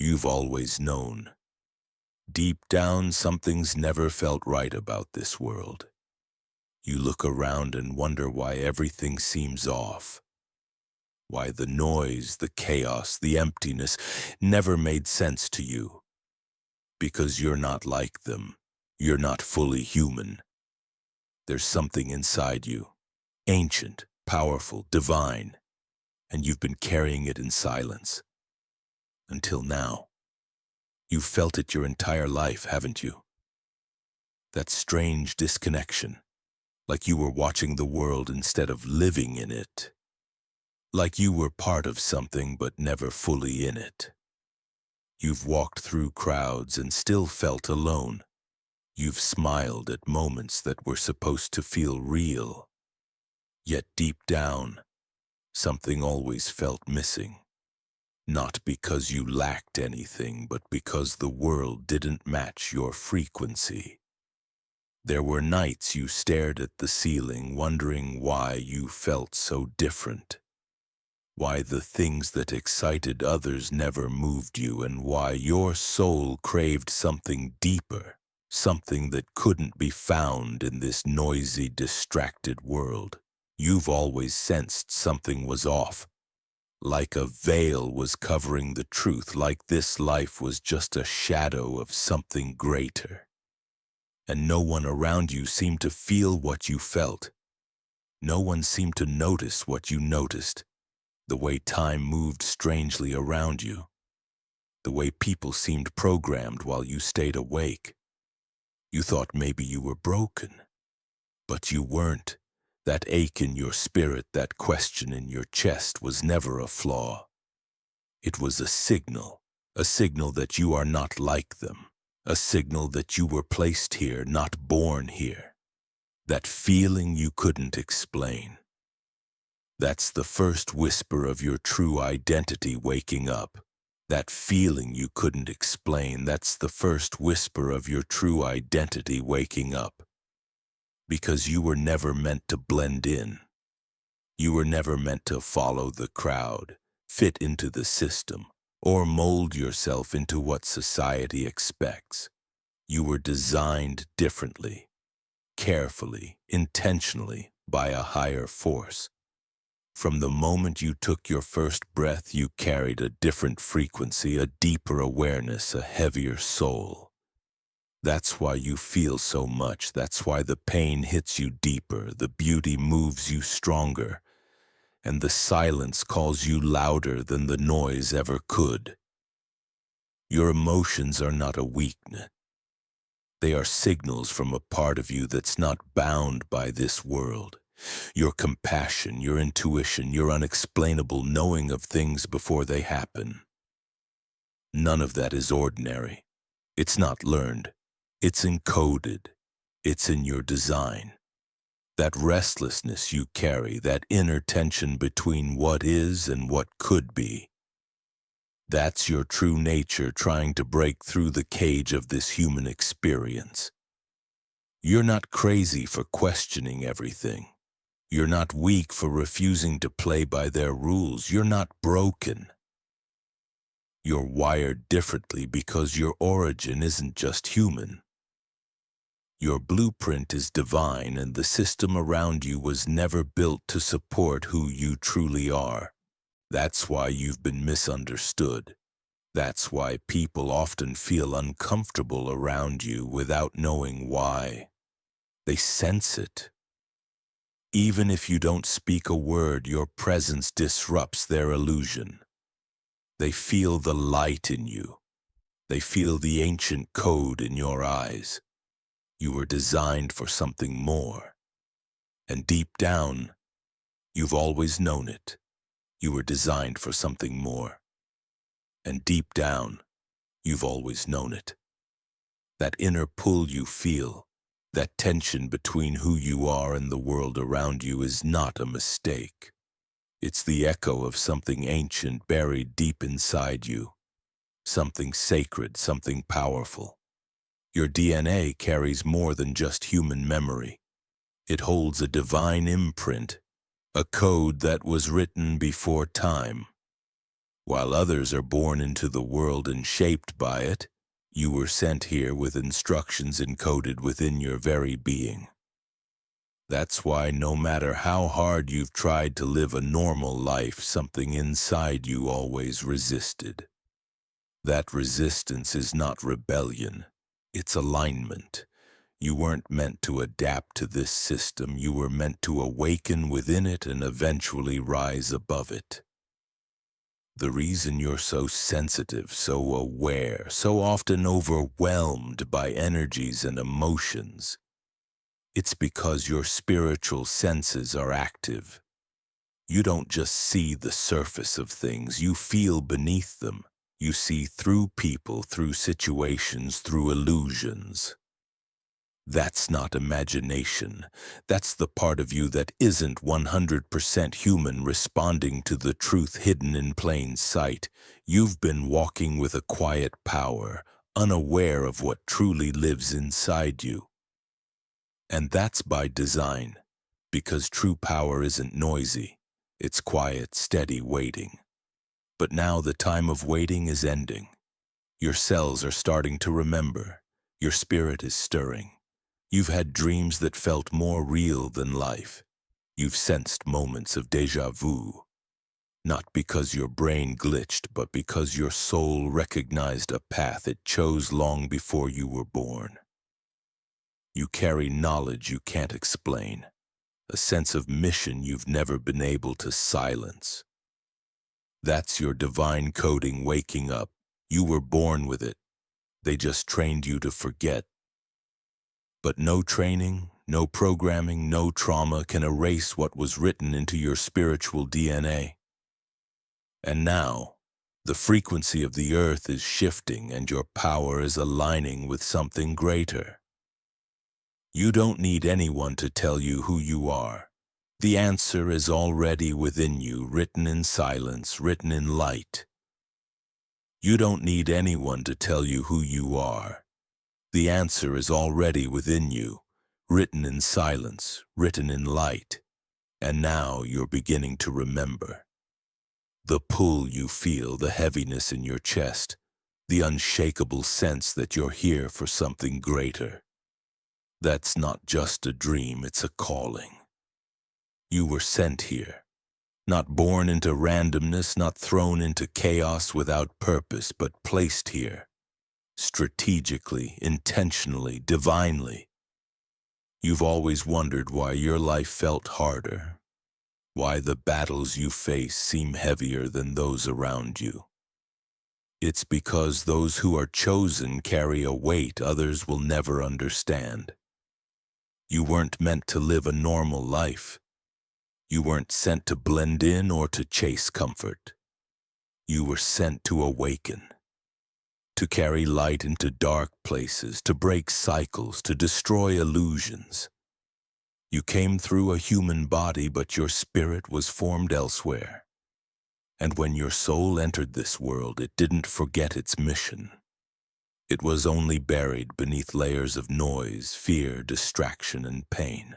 You've always known. Deep down, something's never felt right about this world. You look around and wonder why everything seems off. Why the noise, the chaos, the emptiness never made sense to you. Because you're not like them. You're not fully human. There's something inside you, ancient, powerful, divine, and you've been carrying it in silence. Until now. You've felt it your entire life, haven't you? That strange disconnection, like you were watching the world instead of living in it. Like you were part of something but never fully in it. You've walked through crowds and still felt alone. You've smiled at moments that were supposed to feel real. Yet deep down, something always felt missing. Not because you lacked anything, but because the world didn't match your frequency. There were nights you stared at the ceiling, wondering why you felt so different. Why the things that excited others never moved you, and why your soul craved something deeper, something that couldn't be found in this noisy, distracted world. You've always sensed something was off. Like a veil was covering the truth, like this life was just a shadow of something greater. And no one around you seemed to feel what you felt. No one seemed to notice what you noticed. The way time moved strangely around you. The way people seemed programmed while you stayed awake. You thought maybe you were broken. But you weren't. That ache in your spirit, that question in your chest was never a flaw. It was a signal that you are not like them, a signal that you were placed here, not born here. That feeling you couldn't explain. That's the first whisper of your true identity waking up. That feeling you couldn't explain, that's the first whisper of your true identity waking up. Because you were never meant to blend in. You were never meant to follow the crowd, fit into the system, or mold yourself into what society expects. You were designed differently, carefully, intentionally, by a higher force. From the moment you took your first breath, you carried a different frequency, a deeper awareness, a heavier soul. That's why you feel so much. That's why the pain hits you deeper, the beauty moves you stronger, and the silence calls you louder than the noise ever could. Your emotions are not a weakness. They are signals from a part of you that's not bound by this world. Your compassion, your intuition, your unexplainable knowing of things before they happen. None of that is ordinary. It's not learned. It's encoded. It's in your design. That restlessness you carry, that inner tension between what is and what could be. That's your true nature trying to break through the cage of this human experience. You're not crazy for questioning everything. You're not weak for refusing to play by their rules. You're not broken. You're wired differently because your origin isn't just human. Your blueprint is divine, and the system around you was never built to support who you truly are. That's why you've been misunderstood. That's why people often feel uncomfortable around you without knowing why. They sense it. Even if you don't speak a word, your presence disrupts their illusion. They feel the light in you. They feel the ancient code in your eyes. You were designed for something more. And deep down, you've always known it. You were designed for something more. And deep down, you've always known it. That inner pull you feel, that tension between who you are and the world around you is not a mistake. It's the echo of something ancient buried deep inside you. Something sacred, something powerful. Your DNA carries more than just human memory. It holds a divine imprint, a code that was written before time. While others are born into the world and shaped by it, you were sent here with instructions encoded within your very being. That's why no matter how hard you've tried to live a normal life, something inside you always resisted. That resistance is not rebellion, it's alignment. You weren't meant to adapt to this system, you were meant to awaken within it and eventually rise above it. The reason you're so sensitive, so aware, so often overwhelmed by energies and emotions, it's because your spiritual senses are active. You don't just see the surface of things, you feel beneath them. You see through people, through situations, through illusions. That's not imagination. That's the part of you that isn't 100% human, responding to the truth hidden in plain sight. You've been walking with a quiet power, unaware of what truly lives inside you. And that's by design, because true power isn't noisy. It's quiet, steady waiting. But now the time of waiting is ending. Your cells are starting to remember. Your spirit is stirring. You've had dreams that felt more real than life. You've sensed moments of déjà vu. Not because your brain glitched, but because your soul recognized a path it chose long before you were born. You carry knowledge you can't explain, a sense of mission you've never been able to silence. That's your divine coding waking up. You were born with it. They just trained you to forget. But no training, no programming, no trauma can erase what was written into your spiritual DNA. And now, the frequency of the earth is shifting and your power is aligning with something greater. You don't need anyone to tell you who you are. The answer is already within you, written in silence, written in light. You don't need anyone to tell you who you are. The answer is already within you, written in silence, written in light. And now you're beginning to remember. The pull you feel, the heaviness in your chest, the unshakable sense that you're here for something greater. That's not just a dream, it's a calling. You were sent here, not born into randomness, not thrown into chaos without purpose, but placed here, strategically, intentionally, divinely. You've always wondered why your life felt harder, why the battles you face seem heavier than those around you. It's because those who are chosen carry a weight others will never understand. You weren't meant to live a normal life. You weren't sent to blend in or to chase comfort. You were sent to awaken, to carry light into dark places, to break cycles, to destroy illusions. You came through a human body, but your spirit was formed elsewhere. And when your soul entered this world, it didn't forget its mission. It was only buried beneath layers of noise, fear, distraction, and pain.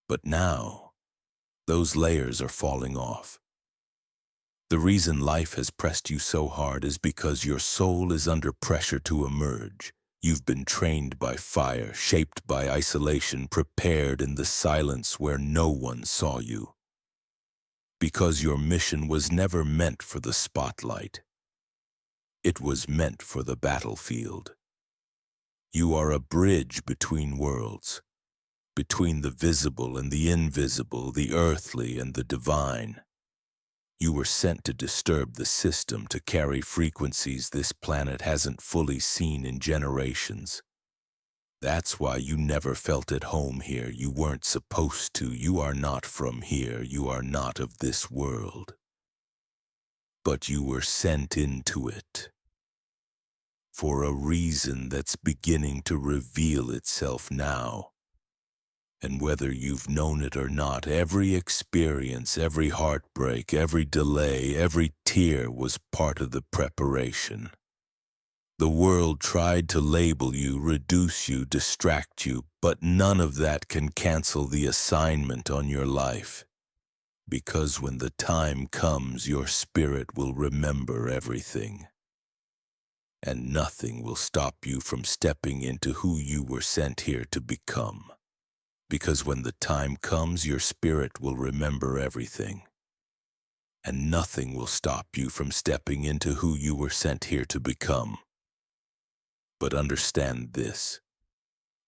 But now, those layers are falling off. The reason life has pressed you so hard is because your soul is under pressure to emerge. You've been trained by fire, shaped by isolation, prepared in the silence where no one saw you. Because your mission was never meant for the spotlight. It was meant for the battlefield. You are a bridge between worlds, between the visible and the invisible, the earthly and the divine. You were sent to disturb the system, to carry frequencies this planet hasn't fully seen in generations. That's why you never felt at home here. You weren't supposed to. You are not from here. You are not of this world. But you were sent into it for a reason that's beginning to reveal itself now. And whether you've known it or not, every experience, every heartbreak, every delay, every tear was part of the preparation. The world tried to label you, reduce you, distract you, but none of that can cancel the assignment on your life. Because when the time comes, your spirit will remember everything, and nothing will stop you from stepping into who you were sent here to become. Because when the time comes, your spirit will remember everything, and nothing will stop you from stepping into who you were sent here to become. But understand this.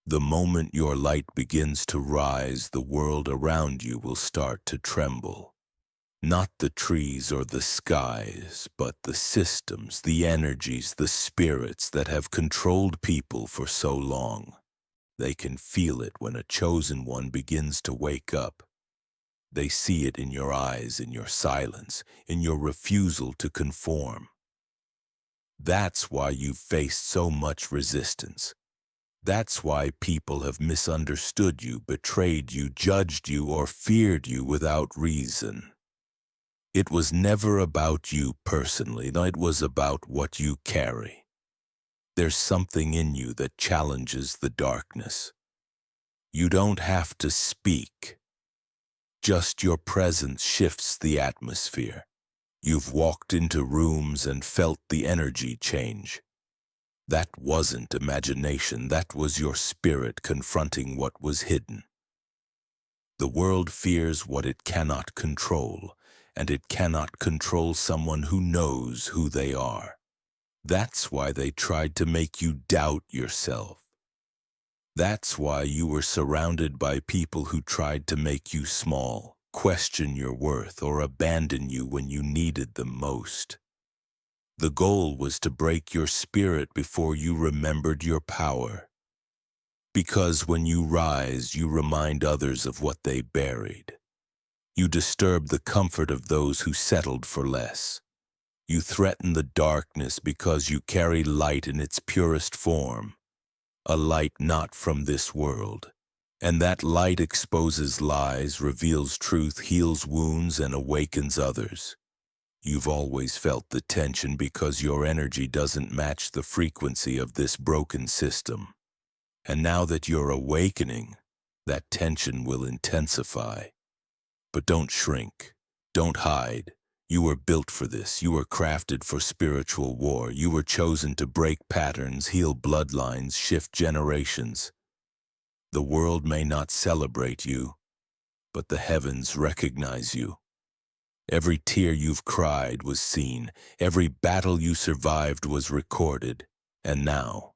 The moment your light begins to rise, the world around you will start to tremble. Not the trees or the skies, but the systems, the energies, the spirits that have controlled people for so long. They can feel it when a chosen one begins to wake up. They see it in your eyes, in your silence, in your refusal to conform. That's why you've faced so much resistance. That's why people have misunderstood you, betrayed you, judged you, or feared you without reason. It was never about you personally, no, it was about what you carry. There's something in you that challenges the darkness. You don't have to speak. Just your presence shifts the atmosphere. You've walked into rooms and felt the energy change. That wasn't imagination, that was your spirit confronting what was hidden. The world fears what it cannot control, and it cannot control someone who knows who they are. That's why they tried to make you doubt yourself. That's why you were surrounded by people who tried to make you small, question your worth, or abandon you when you needed them most. The goal was to break your spirit before you remembered your power. Because when you rise, you remind others of what they buried. You disturb the comfort of those who settled for less. You threaten the darkness because you carry light in its purest form, a light not from this world. And that light exposes lies, reveals truth, heals wounds, and awakens others. You've always felt the tension because your energy doesn't match the frequency of this broken system. And now that you're awakening, that tension will intensify. But don't shrink. Don't hide. You were built for this. You were crafted for spiritual war. You were chosen to break patterns, heal bloodlines, shift generations. The world may not celebrate you, but the heavens recognize you. Every tear you've cried was seen. Every battle you survived was recorded. And now,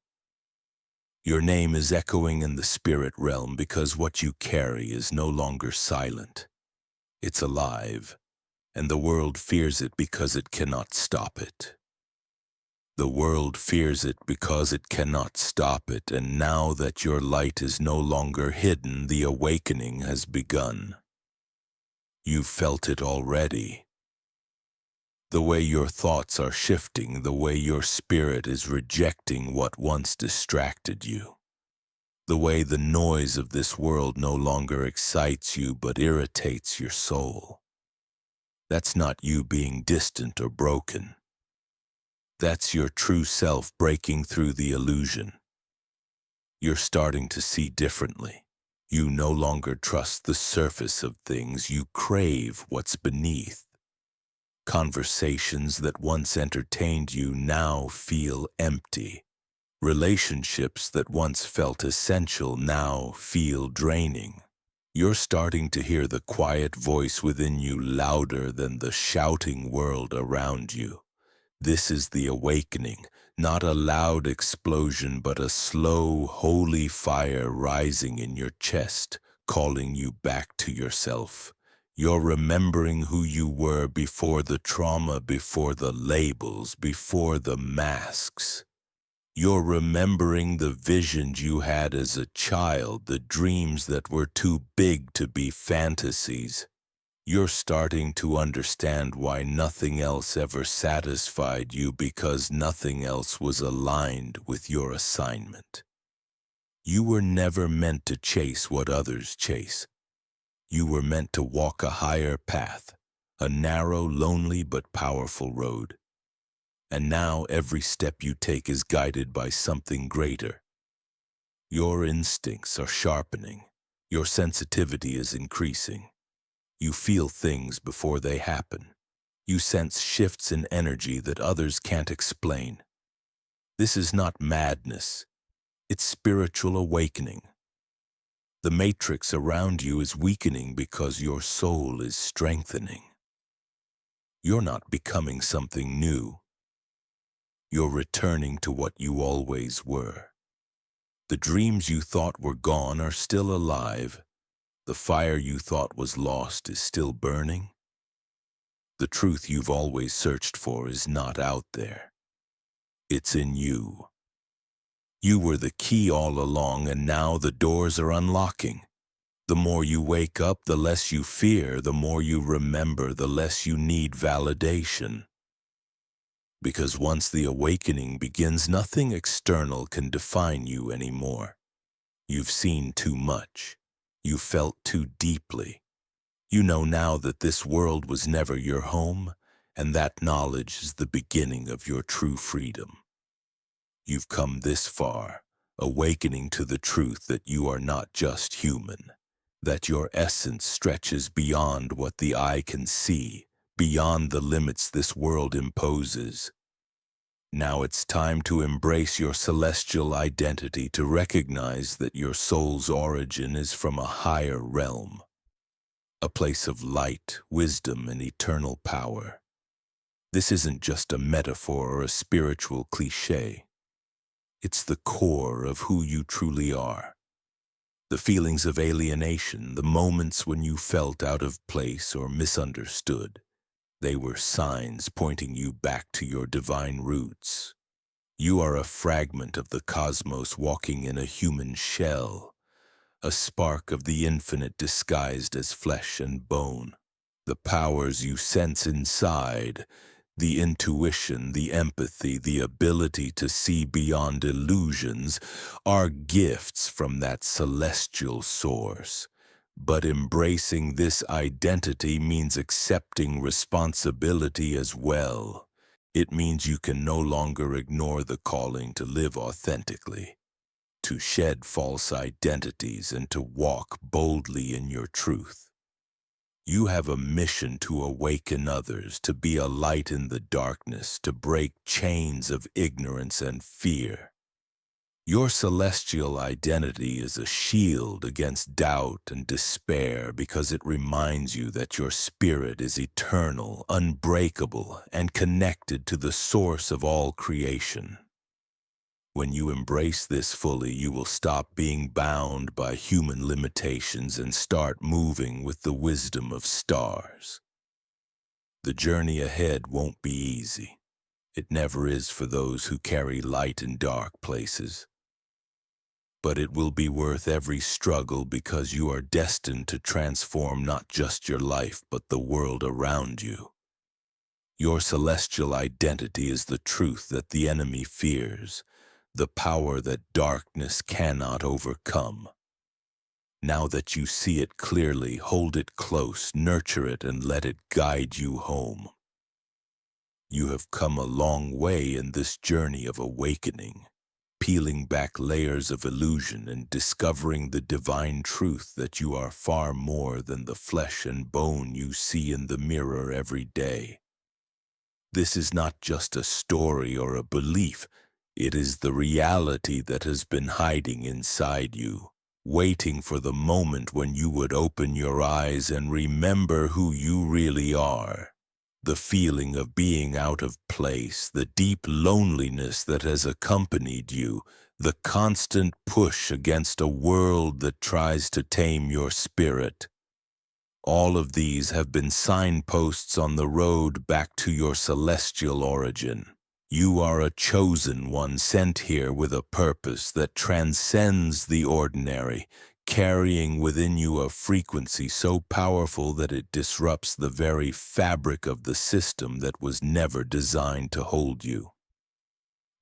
your name is echoing in the spirit realm because what you carry is no longer silent. It's alive, and the world fears it because it cannot stop it. The world fears it because it cannot stop it, and now that your light is no longer hidden, the awakening has begun. You've felt it already. The way your thoughts are shifting, the way your spirit is rejecting what once distracted you. The way the noise of this world no longer excites you but irritates your soul. That's not you being distant or broken. That's your true self breaking through the illusion. You're starting to see differently. You no longer trust the surface of things. You crave what's beneath. Conversations that once entertained you now feel empty. Relationships that once felt essential now feel draining. You're starting to hear the quiet voice within you louder than the shouting world around you. This is the awakening, not a loud explosion, but a slow, holy fire rising in your chest, calling you back to yourself. You're remembering who you were before the trauma, before the labels, before the masks. You're remembering the visions you had as a child, the dreams that were too big to be fantasies. You're starting to understand why nothing else ever satisfied you, because nothing else was aligned with your assignment. You were never meant to chase what others chase. You were meant to walk a higher path, a narrow, lonely, but powerful road. And now every step you take is guided by something greater. Your instincts are sharpening. Your sensitivity is increasing. You feel things before they happen. You sense shifts in energy that others can't explain. This is not madness. It's spiritual awakening. The matrix around you is weakening because your soul is strengthening. You're not becoming something new. You're returning to what you always were. The dreams you thought were gone are still alive. The fire you thought was lost is still burning. The truth you've always searched for is not out there. It's in you. You were the key all along, and now the doors are unlocking. The more you wake up, the less you fear. The more you remember, the less you need validation. Because once the awakening begins, nothing external can define you anymore. You've seen too much. You felt too deeply. You know now that this world was never your home, and that knowledge is the beginning of your true freedom. You've come this far, awakening to the truth that you are not just human, that your essence stretches beyond what the eye can see, beyond the limits this world imposes. Now it's time to embrace your celestial identity, to recognize that your soul's origin is from a higher realm, a place of light, wisdom, and eternal power. This isn't just a metaphor or a spiritual cliché. It's the core of who you truly are. The feelings of alienation, the moments when you felt out of place or misunderstood, they were signs pointing you back to your divine roots. You are a fragment of the cosmos walking in a human shell, a spark of the infinite disguised as flesh and bone. The powers you sense inside, the intuition, the empathy, the ability to see beyond illusions, are gifts from that celestial source. But embracing this identity means accepting responsibility as well. It means you can no longer ignore the calling to live authentically, to shed false identities, and to walk boldly in your truth. You have a mission to awaken others, to be a light in the darkness, to break chains of ignorance and fear. Your celestial identity is a shield against doubt and despair, because it reminds you that your spirit is eternal, unbreakable, and connected to the source of all creation. When you embrace this fully, you will stop being bound by human limitations and start moving with the wisdom of stars. The journey ahead won't be easy. It never is for those who carry light in dark places. But it will be worth every struggle, because you are destined to transform not just your life, but the world around you. Your celestial identity is the truth that the enemy fears, the power that darkness cannot overcome. Now that you see it clearly, hold it close, nurture it, and let it guide you home. You have come a long way in this journey of awakening, peeling back layers of illusion and discovering the divine truth that you are far more than the flesh and bone you see in the mirror every day. This is not just a story or a belief. It is the reality that has been hiding inside you, waiting for the moment when you would open your eyes and remember who you really are. The feeling of being out of place, the deep loneliness that has accompanied you, the constant push against a world that tries to tame your spirit. All of these have been signposts on the road back to your celestial origin. You are a chosen one, sent here with a purpose that transcends the ordinary, carrying within you a frequency so powerful that it disrupts the very fabric of the system that was never designed to hold you.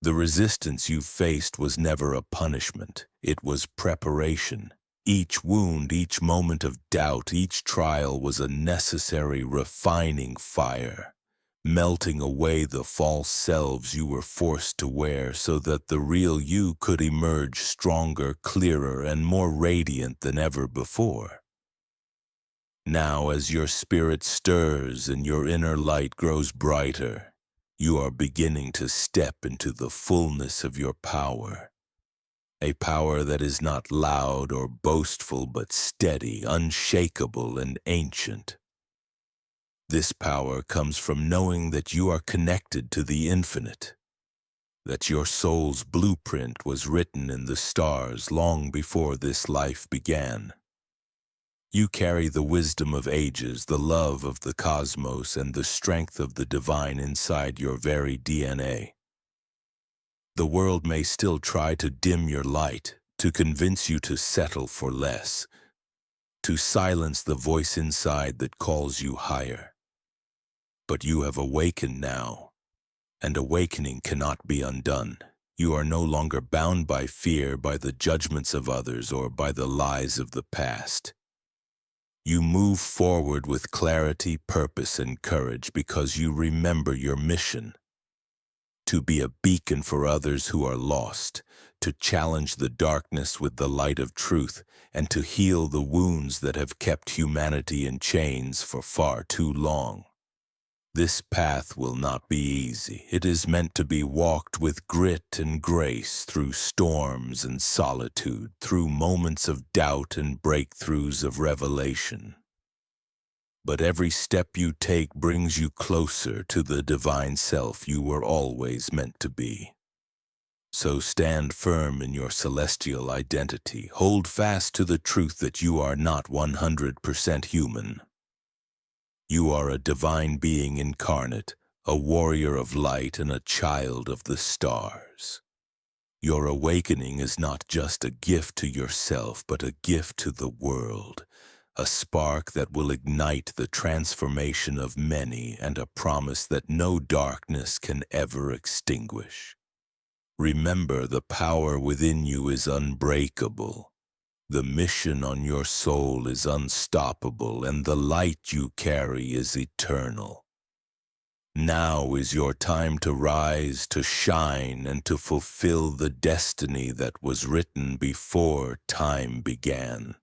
The resistance you faced was never a punishment. It was preparation. Each wound, each moment of doubt, each trial was a necessary refining fire, melting away the false selves you were forced to wear so that the real you could emerge stronger, clearer, and more radiant than ever before. Now, as your spirit stirs and your inner light grows brighter, you are beginning to step into the fullness of your power. A power that is not loud or boastful, but steady, unshakable, and ancient. This power comes from knowing that you are connected to the infinite, that your soul's blueprint was written in the stars long before this life began. You carry the wisdom of ages, the love of the cosmos, and the strength of the divine inside your very DNA. The world may still try to dim your light, to convince you to settle for less, to silence the voice inside that calls you higher. But you have awakened now, and awakening cannot be undone. You are no longer bound by fear, by the judgments of others, or by the lies of the past. You move forward with clarity, purpose, and courage because you remember your mission: to be a beacon for others who are lost, to challenge the darkness with the light of truth, and to heal the wounds that have kept humanity in chains for far too long. This path will not be easy. It is meant to be walked with grit and grace through storms and solitude, through moments of doubt and breakthroughs of revelation. But every step you take brings you closer to the divine self you were always meant to be. So stand firm in your celestial identity. Hold fast to the truth that you are not 100% human. You are a divine being incarnate, a warrior of light and a child of the stars. Your awakening is not just a gift to yourself, but a gift to the world. A spark that will ignite the transformation of many, and a promise that no darkness can ever extinguish. Remember, the power within you is unbreakable. The mission on your soul is unstoppable, and the light you carry is eternal. Now is your time to rise, to shine, and to fulfill the destiny that was written before time began.